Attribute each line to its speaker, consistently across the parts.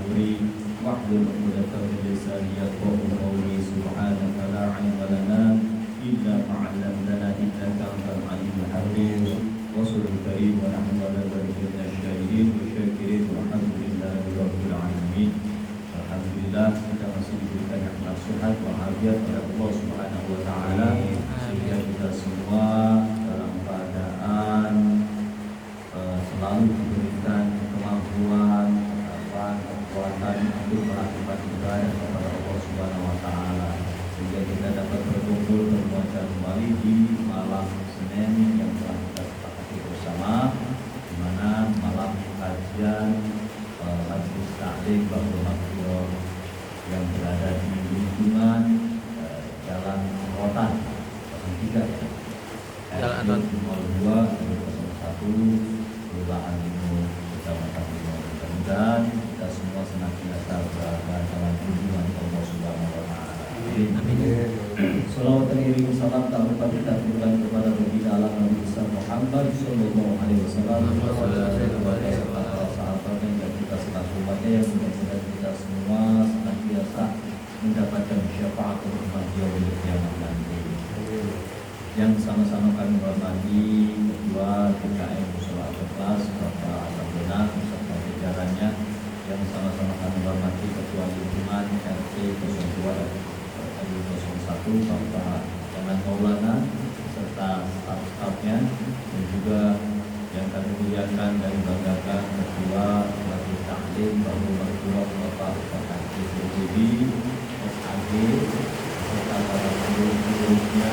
Speaker 1: أمري واحلل عقدة من لساني يفقهوا قولي سبحانك لا علم لنا إلا ما علمتنا إنك أنت العليم الحكيم وصل الكريم ونحن على ذلك من الشاهدين والشاكرين والحمد لله رب العالمين. Alhamdulillah kita masih diberikan nikmat sehat walafiat oleh Allah Subhanahu wa taala sehingga kita semua dalam keadaan selalu diberikan kemampuan, kekuatan untuk melakukan ibadah kepada Allah Subhanahu wa taala sehingga kita dapat berkumpul bermuaca kembali di malam Senin yang telah kita sepakati bersama, di mana malam kajian Majelis Taklim Bahrul Maghfirah yang berada di lingkungan Jalan Rotan 03 ya. Jalan Rotan 02 01 Kelurahan Limo Kecamatan Limo. Mudah-mudahan kita semua senantiasa berada dalam lindungan Allah Subhanahu wa taala. Amin. Salawat dan iring salam tak lupa kita berikan kepada baginda alam Nabi besar Muhammad sallallahu alaihi wasallam kepada para sahabat dan kita sekalian umatnya yang mudah-mudahan kita semua senantiasa mendapatkan syafaat rahmat yaumil qiyamah nanti. Yang sama-sama kami hormati Ketua DKM Mushola Al-Ikhlas Bapak Atam Benar beserta jajarannya, yang sama-sama kami hormati Ketua Lingkungan RT 02 dan RT 01 Bapak Jalan Maulana beserta staf-stafnya, dan juga yang kami muliakan dan banggakan Ketua Majelis Taklim Bahrul Maghfirah Bapak Ustaz Haji SAG serta para pengurusnya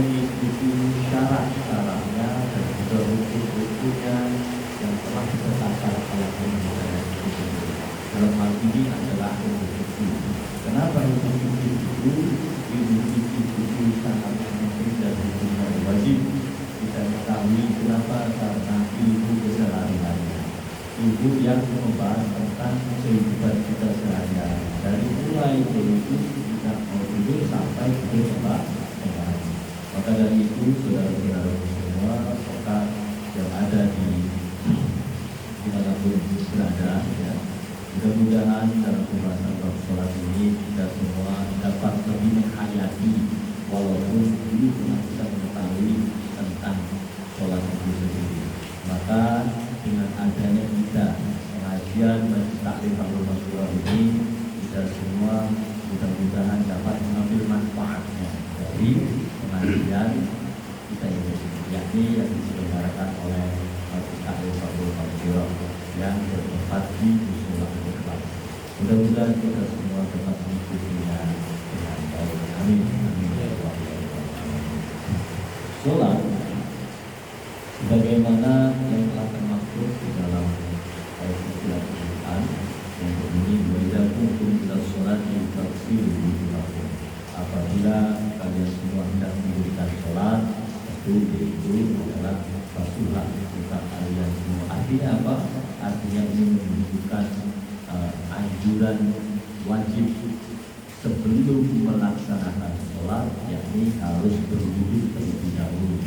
Speaker 1: mengikuti syarat-syaratnya dan juga rukun-rukunnya yang telah ditetapkan oleh Undang-Undang itu. Dalam hal ini adalah individu. Kenapa individu itu? Individu itu sangat penting dan hukumnya wajib. Kita ketahui kenapa? Karena ilmu kesehariannya, ilmu yang membahas tentang kehidupan kita sehari-hari, dari mulai itu kita mau tidur sampai kita kembali. Maka dari itu saudara-saudara semua, maka yang ada di dimanapun berada, ya, mudah-mudahan dalam pembahasan bab sholat ini kita semua dapat lebih menghayati, walaupun dulu pernah kita mengetahui tentang sholat itu sendiri. Maka dengan adanya kita pengajian Majelis Taklim Hablum Masyurah ini, kita semua mudah-mudahan dapat mengambil manfaatnya dari pengajian kita ini, yakni yang diselenggarakan oleh Majelis Taklim Hablum Masyurah yang bertempat di Musola Ikhlas. Mudah-mudahan kita semua dapat mengikutinya dengan baik. Amin. Amin. Sholat sebagaimana yang telah termaktub di dalam ayat Al-Quran yang berbunyi waidakum ila sholati faghsilu wujuhakum. Apabila kalian semua hendak mendirikan sholat, itu adalah basuhlah muka kalian semua. Artinya apa? Artinya ini menunjukkan anjuran wajib sebelum melaksanakan sholat, yakni harus berwudu terlebih dahulu,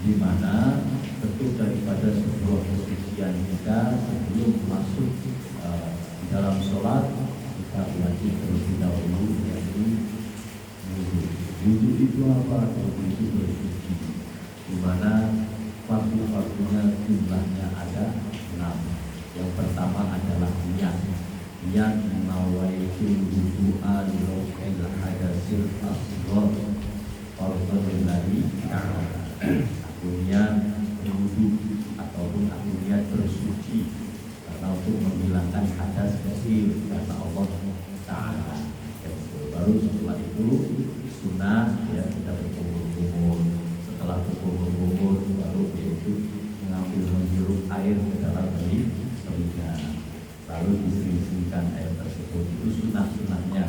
Speaker 1: di mana bentuk daripada sebuah kesucian kita sebelum masuk di dalam sholat, kita wajib terlebih dahulu, yakni wudu. Wudu itu apa? Wudu itu bersuci, di mana waktu-waktunya jumlahnya ada 6. Yang pertama adalah niat. Niat nawaitul wudu'a li raf'il hadatsil asghar fardhulillahi ta'ala. Aku niat berwudu ataupun aku niat bersuci karena untuk menghilangkan hadas kecil karena Allah Ta'ala. Baru setelah itu sunnah, ya, kita berkumur-kumur. Setelah berkumur-kumur baru yaitu mengambil menghirup air ke dalam telinga, lalu disering-seringkan air tersebut. Itu sunnah-sunnahnya,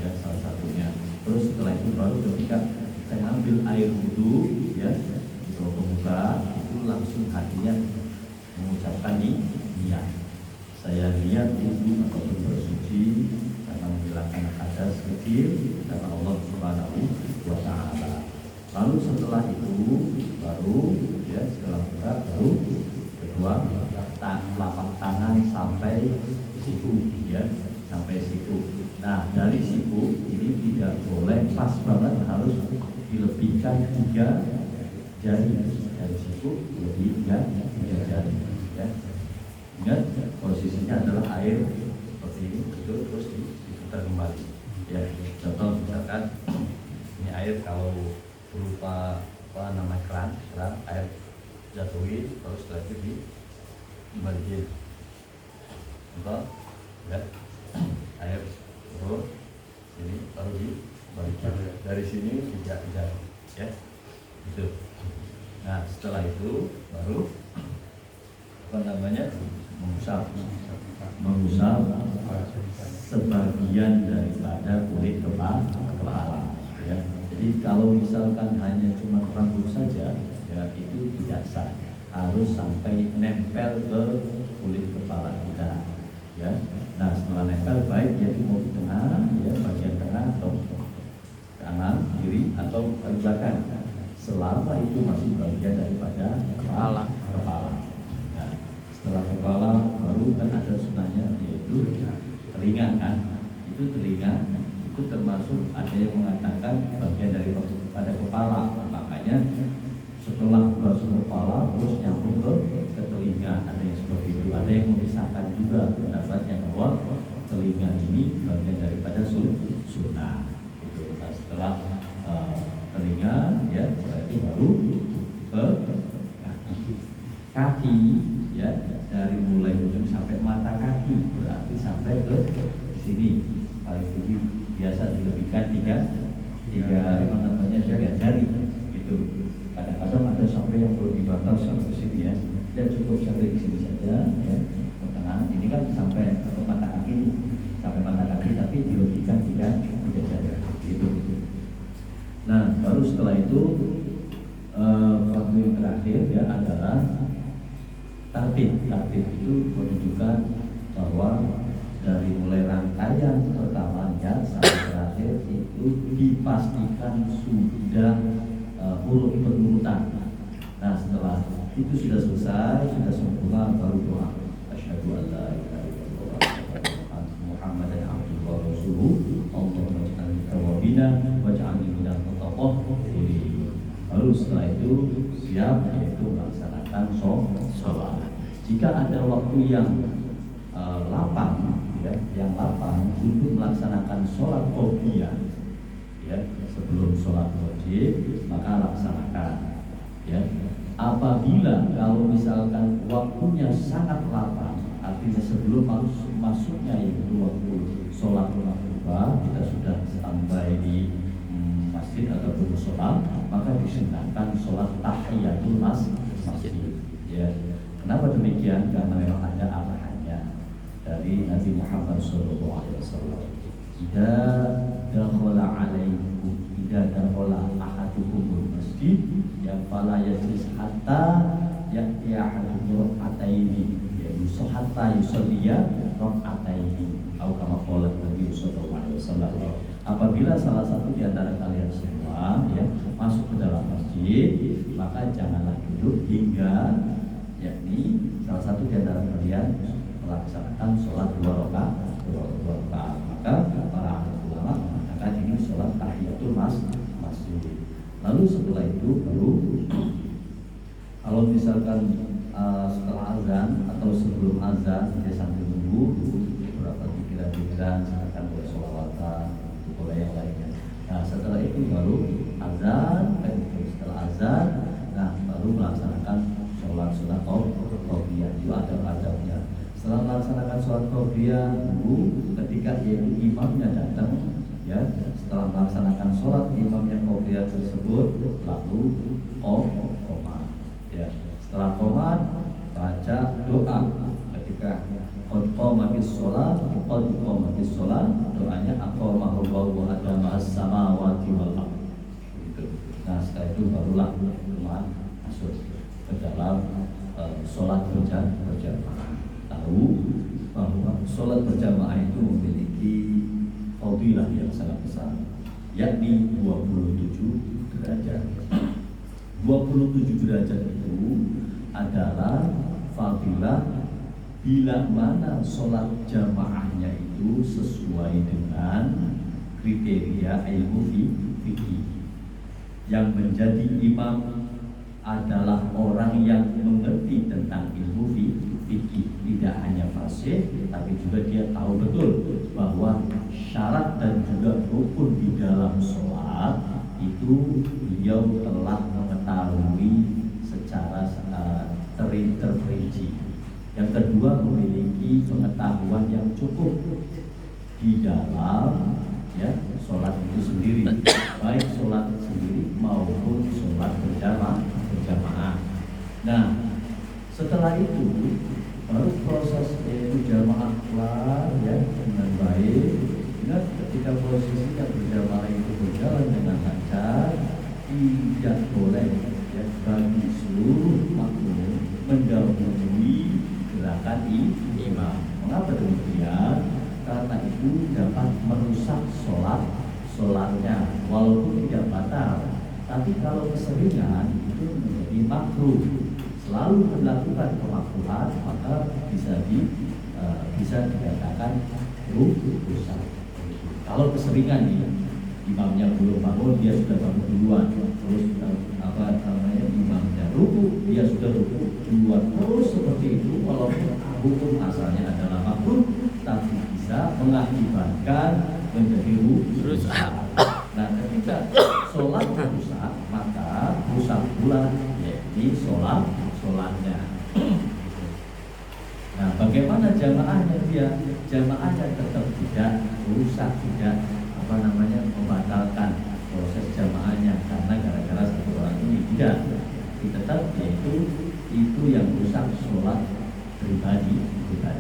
Speaker 1: ya, salah satunya. Terus setelah itu baru ketika saya ambil air wudhu, ya, dibawa ke muka, itu langsung hatinya mengucapkan niat. Saya niat wudhu ataupun bersuci karena menghilangkan hadas kecil karena Allah Subhanahu wa Ta'ala. Lalu setelah itu baru, ya, setelah buka baru kedua telapak tangan sampai siku, ya, sampai siku. Nah, dari siku ini tidak boleh pas banget, harus dilebihkan 3 jari. Dari siku lebih 3 jari, ya. Ingat posisinya adalah air seperti ini, betul, terus diputar kembali, ya. Contoh misalkan ini air kalau berupa keran air jatuhin, terus setelah itu dibalikin, contoh, ya, air turun sini baru dibalikin, dari sini 3 jari, ya, itu. Nah, setelah itu baru mengusap sebagian daripada kulit kepala, ya. Jadi kalau misalkan hanya cuma rambut saja, ya, itu tidak sah, harus sampai nempel ke kulit kepala kita, ya. Nah, setelah nempel, baik jadi mau di tengah, ya, bagian tengah atau kanan, kiri atau belakang, selama itu masih bagian daripada kepala. Nah, setelah kepala baru kan ada sunahnya, yaitu telinga, kan. Itu telinga itu termasuk, ada yang mengatakan bagian dari pada kepala. Makanya setelah basuh kepala terus nyambung ke telinga, ada yang seperti itu. Ada yang memisahkan juga pendapatnya bahwa telinga ini bagian daripada sunnah. Itu. Nah, setelah telinga, ya, berarti baru ke kaki, ya, dari mulai ujung sampai mata kaki, berarti sampai ke sini. Paling tinggi biasa dilebihkan 3 jari, gitu.
Speaker 2: atau sampai sini ya. Dan cukup sampai di sini saja ya. Pertengahan ini kan sampai mata kaki, tapi dilebihkan tidak jaga gitu. Nah, baru setelah itu waktu yang terakhir ya adalah tartib itu menunjukkan bahwa dari mulai rangkaian pertamanya sampai terakhir itu dipastikan sudah urut berurutan. Nah, setelah itu sudah selesai, sudah sempurna, baru doa asyhadu an la ilaha illallah Muhammadan abduhu wa rasuluhu Allahumma ij'alni tawwabina waj'alni minal mutatahhirin. Baru setelah itu siap yaitu melaksanakan sholat. Jika ada waktu yang lapang ya, untuk melaksanakan sholat qobliyah ya, sebelum sholat wajib maka laksanakan ya. Apabila kalau misalkan waktunya sangat lapang, artinya sebelum masuknya itu waktu sholat maghrib kita sudah standby di masjid ataupun sholat, maka disunahkan sholat tahiyatul masjid ya. Kenapa demikian? Karena memang ada arahannya dari Nabi Muhammad SAW. Idza dakhala alaikum, idza dakhala ahadukumul masjid ya fala yajlis hatta ya'ti ahadukum rak'ataini, ya hatta yusalliya rak'ataini atau kama qala Nabi sallallahu alaihi wasallam. Apabila salah satu di antara kalian semua ya masuk ke dalam masjid, maka janganlah duduk hingga yakni salah satu di antara kalian melaksanakan sholat dua rakaat. Maka para ulama mengatakan ini sholat tahiyatul masjid. Lalu setelah itu baru kalau misalkan setelah azan atau sebelum azan dia sambil menunggu beberapa pikiran silakan boleh sholawatan, boleh yang lainnya. Nah setelah itu baru azan, setelah azan, nah baru melaksanakan sholat qobliyah. Itu adab-adabnya. Setelah melaksanakan sholat qobliyah, ketika imamnya datang, ya, setelah melaksanakan sholat imamnya qobliyah tersebut, lalu qomat, ya. Setelah qomat, baca doa. Ketika qomatis sholat, doanya aqamahullahu wa adama as-samawati wal ardh. Nah setelah itu barulah umat masuk ke dalam sholat berjamaah. Tahu bahwa sholat berjamaah itu memiliki fadilah yang sangat besar, yakni 27 derajat. 27 derajat itu adalah fadilah bila mana sholat jamaahnya itu sesuai dengan kriteria ilmu fikih. Yang menjadi imam adalah orang yang mengerti tentang ilmu fikih, tidak hanya fasih, tapi juga dia tahu betul bahwa syarat dan juga rukun di dalam sholat itu beliau telah mengetahui secara terinterpretasi. Yang kedua, memiliki pengetahuan yang cukup di dalam ya sholat itu sendiri, baik sholat sendiri maupun sholat berjamaah. Nah, setelah itu baru proses yaitu jamaah kelar ya dengan baik. Ingat ketika posisinya berjamaah itu berjalan dengan lancar, tidak boleh ya bagi seluruh makmum mendahului gerakan imam. Mengapa demikian? Karena itu dapat merusak sholatnya walaupun tidak batal. Tapi kalau keseringan itu menjadi makruh. Selalu melakukan kemakruhan maka bisa dikatakan rusak. Kalau keseringan nih, imamnya belum bangun dia sudah bangun duluan, terus imamnya ruku dia sudah ruku duluan, terus seperti itu walaupun hukum asalnya adalah makruh, tapi bisa mengakibatkan menjadi rusak. Nah, ketika sholat rusak, maka rusak pula yakni sholatnya. Nah, bagaimana jamaahnya dia? Jamaahnya tetap tidak rusak, tidak membatalkan proses jamaahnya karena gara-gara satu orang ini tidak. tapi tetap yaitu itu yang rusak sholat pribadinya.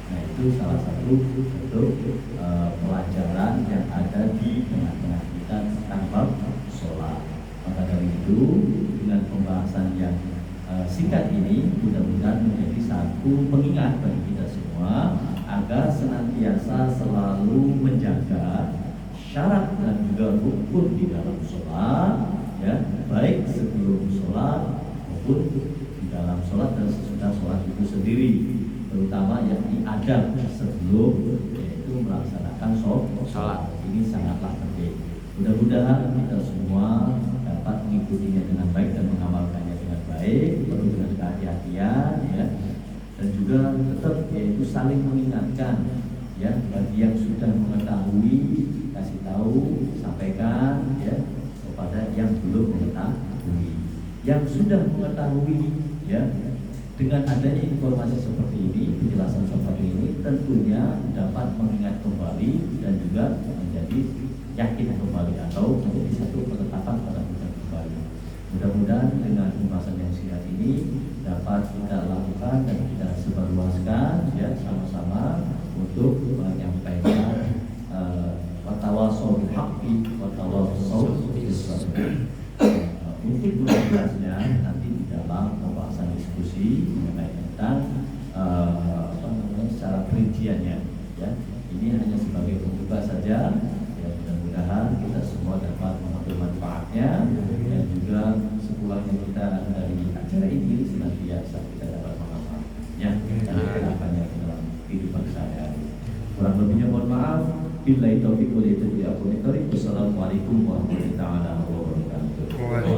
Speaker 2: Nah itu salah satu bentuk pelajaran yang ada di tengah-tengah kita tentang bab sholat. Maka dari itu dengan pembahasan yang singkat ini mudah-mudahan menjadi satu pengingat bagi kita semua agar senantiasa selalu menjaga syarat dan juga rukun di dalam sholat, ya, baik sebelum sholat maupun di dalam sholat dan sesudah sholat itu sendiri, terutama yakni adab sebelum yaitu melaksanakan sholat. Ini sangatlah penting. Mudah-mudahan kita semua dapat mengikutinya dengan baik dan mengamalkannya dengan baik, penuh dengan kehati-hatian, ya, dan juga tetap yaitu saling mengingatkan, ya, bagi yang sudah mengetahui kasih tahu, sampaikan, ya, kepada yang belum mengetahui. Yang sudah mengetahui, ya, dengan adanya informasi seperti ini, penjelasan seperti ini, tentunya dapat mengingat kembali dan juga menjadi yakin kembali atau menjadi satu penetapan pada kita kembali. Mudah-mudahan dengan pembahasan yang singkat ini dapat kita lakukan dan kita sebarluaskan, ya, sama-sama untuk menyampaikan watawasau bil haqqi watawasau bis sabr. Untuk jelasnya nanti di dalam pembahasan diskusi mengenai tentang secara perinciannya, ya. Ini hanya sebagai pembuka saja. Ya, mudah-mudahan kita semua dapat mengambil manfaatnya dan juga sepulangnya kita dari acara ini senantiasa kita dapat mengamalkannya dan menerapkannya di dalam kehidupan sehari-hari. Kurang lebihnya mohon maaf. Billahi taufiq wal hidayah. Wassalamualaikum warahmatullahi wabarakatuh.